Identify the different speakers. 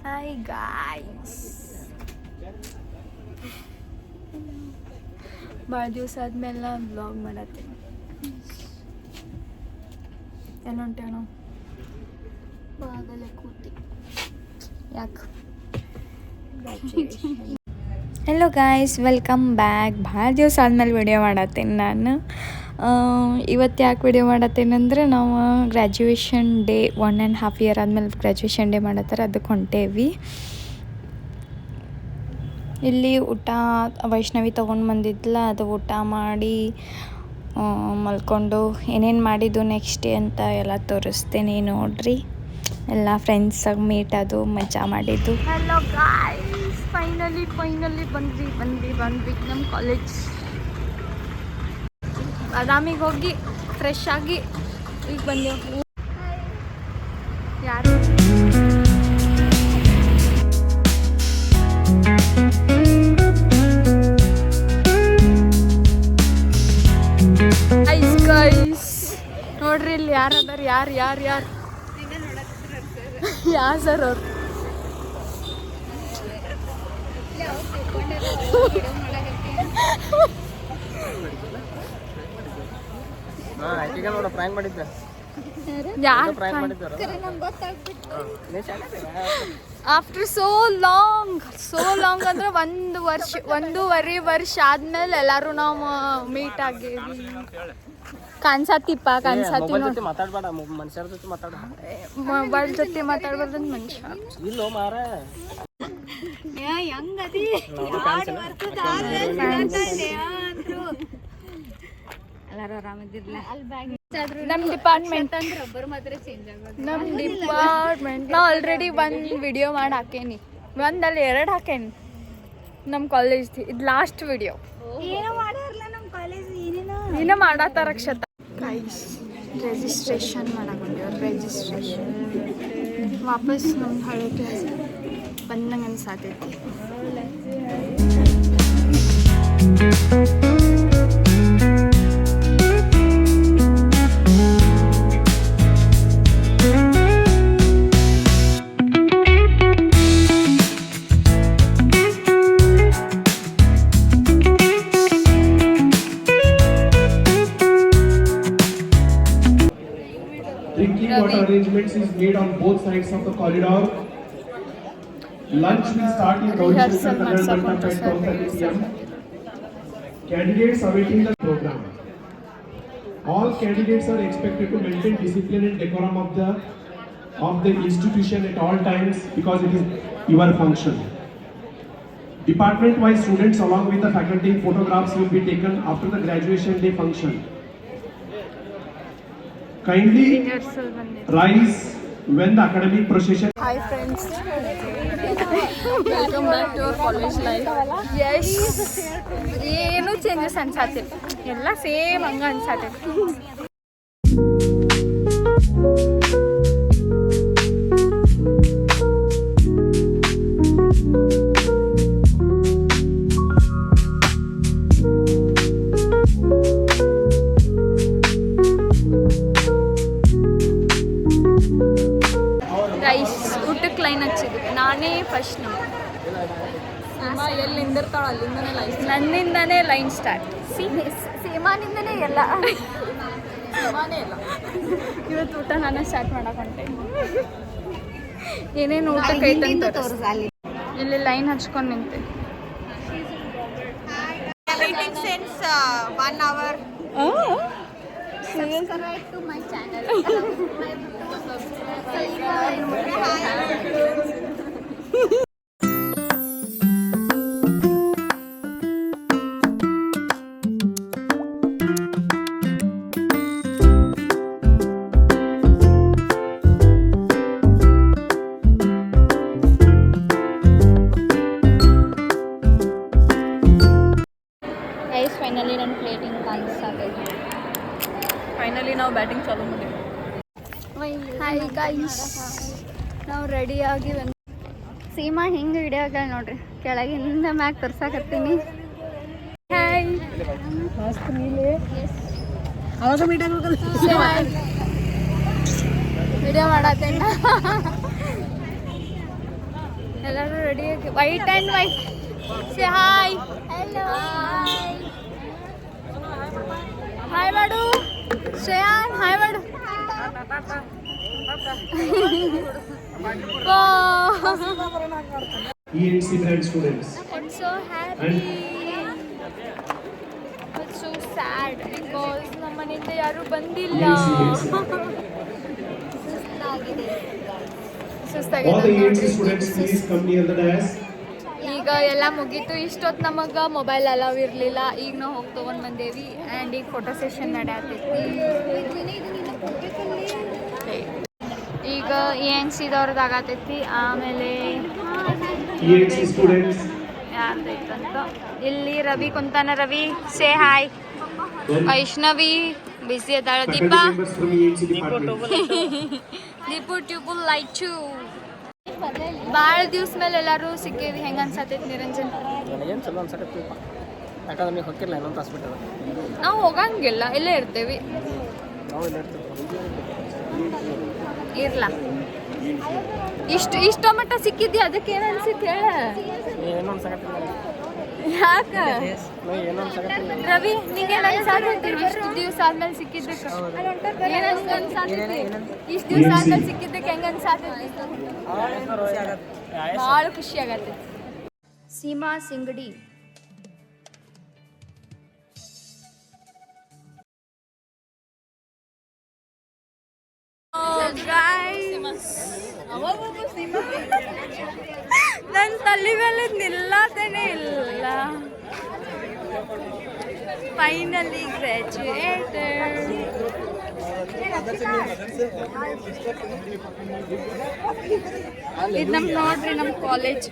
Speaker 1: Hi guys, ಭಾಳ ದಿವಸ ಆದ್ಮೇಲೆ ನಾನು ವ್ಲಾಗ್ ಮಾಡತ್ತೀನಿ. ಏನು ಹೊಂಟೇನೋ ಬಾಗಲೇ ಕೂತಿ ಯಾಕೆ. Hello guys, welcome back. ಭಾಳ ದಿವಸ ಆದ್ಮೇಲೆ ವಿಡಿಯೋ ಮಾಡತ್ತೀನಿ ನಾನು. ಇವತ್ತು ಯಾಕೆ ವಿಡಿಯೋ ಮಾಡತ್ತೇನೆಂದ್ರೆ, ನಾವು ಗ್ರ್ಯಾಜುಯೇಷನ್ ಡೇ 1.5 ಇಯರ್ ಆದಮೇಲೆ ಗ್ರ್ಯಾಜುಯೇಷನ್ ಡೇ ಮಾಡತ್ತಾರೆ, ಅದಕ್ಕೆ ಹೊಂಟೇವಿ. ಇಲ್ಲಿ ಊಟ ವೈಷ್ಣವಿ ತೊಗೊಂಡು ಬಂದಿದ್ಲ, ಅದು ಊಟ ಮಾಡಿ ಮಲ್ಕೊಂಡು ಏನೇನು ಮಾಡಿದ್ದು ನೆಕ್ಸ್ಟ್ ಡೇ ಅಂತ ಎಲ್ಲ ತೋರಿಸ್ತೇನೆ ನೋಡ್ರಿ. ಎಲ್ಲ ಫ್ರೆಂಡ್ಸಾಗಿ ಮೀಟ್ ಅದು ಮಜಾ ಮಾಡಿದ್ದು. ಹಲೋ ಗಾಯ್ಸ್, ಫೈನಲಿ ಬಂದ್ವಿ ನಮ್ಮ ಕಾಲೇಜ್. ಬಾದಾಮಿಗೆ ಹೋಗಿ ಫ್ರೆಶ್ ಆಗಿ ಈಗ ಬಂದೆವು. ಯಾರು ಗೈಸ್ ನೋಡ್ರಿ, ಇಲ್ಲಿ ಯಾರದಾರ, ಯಾರು ಯಾರು ಸರ್ ಅವ್ರು. ಆಫ್ಟರ್ ಸೋ ಲಾಂಗ್ ಅಂದ್ರೆ 1.5 ವರ್ಷ ಆದ್ಮೇಲೆ ಎಲ್ಲಾರು ನಾವು ಮೀಟ್ ಆಗೇವಿ. ಕಾಣಿಸತ್ತಿಪ್ಪ ಮೊಬೈಲ್ ಜೊತೆ ಮಾತಾಡ್ಬಾರ್ದು ಮನುಷ್ಯ. ನಮ್ಮ ಡಿಪಾರ್ಟ್ಮೆಂಟ್ ನಾ ಆಲ್ರೆಡಿ 1 ವಿಡಿಯೋ ಮಾಡಿ ಹಾಕೇನಿ, 1 ಅಲ್ಲ 2 ಹಾಕೇನಿ ನಮ್ಮ ಕಾಲೇಜ್. ಇದು ಲಾಸ್ಟ್ ವಿಡಿಯೋ. ಏನ ಮಾಡತ್ತಾರ ಅಕ್ಷತ. ರಿಜಿಸ್ಟ್ರೇಷನ್ ರಿಜಿಸ್ಟ್ರೇಷನ್ ವಾಪಸ್ ನಮ್ಮ ಹಳೆ ಕ್ಲಾಸ್ ಬಂದಂಗೆ ಅನ್ಸಾತೈತಿ.
Speaker 2: Drinking water arrangements is made on both sides of the corridor. Lunch will start in Gauri Shankar Nagar Mandap at 12:30 p.m. Candidates awaiting the program. All candidates are expected to maintain discipline and decorum of the institution at all times because it is your function. Department-wise students along with the faculty photographs will be taken after the graduation day function. Kindly rise when the academic procession.
Speaker 1: Hi friends, welcome back to our college life. Yes, ಏನು changes ಅನ್ಸಾತಿಲ್ಲ, ಎಲ್ಲ same ಹಂಗ ಅನ್ಸಾತೈತಿ. ಊಟಕ್ಕೆ line ಹಚ್ಚಿದ್ವಿ, ನಾನೇ first. ಎಲ್ಲಿ ನಿಂದಿರ್ತಾಳ ಅಲ್ಲಿಂದನೇ line, ನನ್ನಿಂದನೇ line start. ಸೀಮಾನಿಂದನೇ ಎಲ್ಲ ಇವತ್ತು ಊಟ ನಾನೇ ಸ್ಟಾರ್ಟ್ ಮಾಡಕೊಂಡೆ. ಏನೇನು ಊಟಕ್ಕೆ ಐತಂತ ಇಲ್ಲಿ ಲೈನ್ ಹಚ್ಕೊಂಡು ನಿಂತೆ.
Speaker 3: Since 1 hour.
Speaker 1: Subscribe to my channel. Finally ನನ್ನ ಪ್ಲೇಟಿಂಗ್ ಕಾಣಿಸ್ತಾಗೈತೆ. ಫೈನಲಿ ನಾವು ಬ್ಯಾಟಿಂಗ್ ಚಾಲೂ ಮಾಡಿದ್ವಿ. ಹಾಯ್ ಗೈಸ್, ನಾವು ರೆಡಿಯಾಗಿ ಸೀಮಾ ಹಿಂಗೆ ವಿಡಿಯೋ ಹಾಕಿ ನೋಡ್ರಿ, ಕೆಳಗಿನಿಂದ ಮ್ಯಾಗ ತರ್ಸಾಕತ್ತೀನಿ. Hi video ಮಾಡತ್ತೇನ. ಎಲ್ಲರೂ ರೆಡಿಯಾಗಿ white and white say hi hello hi ಮಾಡು ಶ್ರೇಯಾನ್ ಹಾಯ್ ಮಾಡು
Speaker 2: ENC brand students.
Speaker 1: I'm so happy. But so sad because ನಮ್ಮ ಮನೆಯಿಂದ ಯಾರು ಬಂದಿಲ್ಲ.
Speaker 2: All the ENC students, please come near the dais.
Speaker 1: ಈಗ ಎಲ್ಲ ಮುಗೀತು. ಇಷ್ಟೊತ್ತು ನಮಗೆ ಮೊಬೈಲ್ ಅಲವ್ ಇರಲಿಲ್ಲ. ಈಗ ನಾವು ಹೋಗಿ ತೊಗೊಂಡು ಬಂದೇವಿ ಆ್ಯಂಡ್ ಈಗ ಫೋಟೋ ಸೆಷನ್ ನಡೆಯತ್ತೈತಿ. ಈಗ ENCದವ್ರದ್ದು ಆಗತೈತಿ. ಆಮೇಲೆ
Speaker 2: ENC students.
Speaker 1: ಯಾರ್ದೈತಂತ ಇಲ್ಲಿ ರವಿ ಕುಂತಾನ. Ravi say hi. Vaishnavi busy ಅದಾಳ. Deepa
Speaker 2: Members from ENC department.
Speaker 1: Deepu ಟ್ಯೂಬುಲ್ ಲೈಚು. ಭಾಳ ದಿವ್ಸ ಮೇಲೆ ಎಲ್ಲರೂ ಸಿಕ್ಕೇವಿ. ಹೆಂಗೆ ಅನ್ಸತೈತಿ ನಿರಂಜನ್?
Speaker 4: ಏನು ಚಲೋ ಅನ್ಸಕತ್ತಿಪ್ಪ, ಯಾಕಂದ್ರೆ ನೀವು ಹೋಗಿಲ್ಲ ಇನ್ನೊಂದು ಹಾಸ್ಪಿಟಲ್
Speaker 1: ನಾವು ಹೋಗಂಗಿಲ್ಲ, ಇಲ್ಲೇ ಇರ್ತೇವಿ.
Speaker 4: ನಾವು ಇಲ್ಲ ಇರ್ತೀವಿ.
Speaker 1: ಇರ್ಲ ಇಷ್ಟು ಮಟ್ಟ ಸಿಕ್ಕಿದ್ದಿ, ಅದಕ್ಕೆ ಏನು ಅನ್ಸಿತ್ತು ಹೇಳ?
Speaker 4: ಏನೋ ಅನ್ಸಕತ್ತಿಲ್ಲ,
Speaker 1: ಯಾಕ
Speaker 4: ಏನೋ ಅನ್ಸಕತ್ತಿಲ್ಲ.
Speaker 1: ರವಿ ನಿಂಗೇನು ಅನ್ಸಾತೈತಿ? ಇಷ್ಟು ದಿವ್ಸ ಆದ್ಮೇಲೆ ಸಿಕ್ಕಿದ್ದಕ್ಕೆ ಏನು ಅನ್ಸಾತೈತಿ? ಇಷ್ಟು ದಿವ್ಸ ಆದ್ಮೇಲೆ ಸಿಕ್ಕಿದ್ದಕ್ಕೆ ಹೆಂಗೆ ಅನ್ಸಾತೈತಿ? ಭಾಳ ಖುಷಿ ಆಗತ್ತೆ. ಸೀಮಾ ಸಿಂಗಡಿ ನನ್ನ ತಲೆ ಮೇಲೆ ನಿಲ್ಲತೇನೆ ಇಲ್ಲ. Finally graduated. ಇದು ನಮ್ಮ ನೋಡ್ರಿ ನಮ್ಮ ಕಾಲೇಜ್.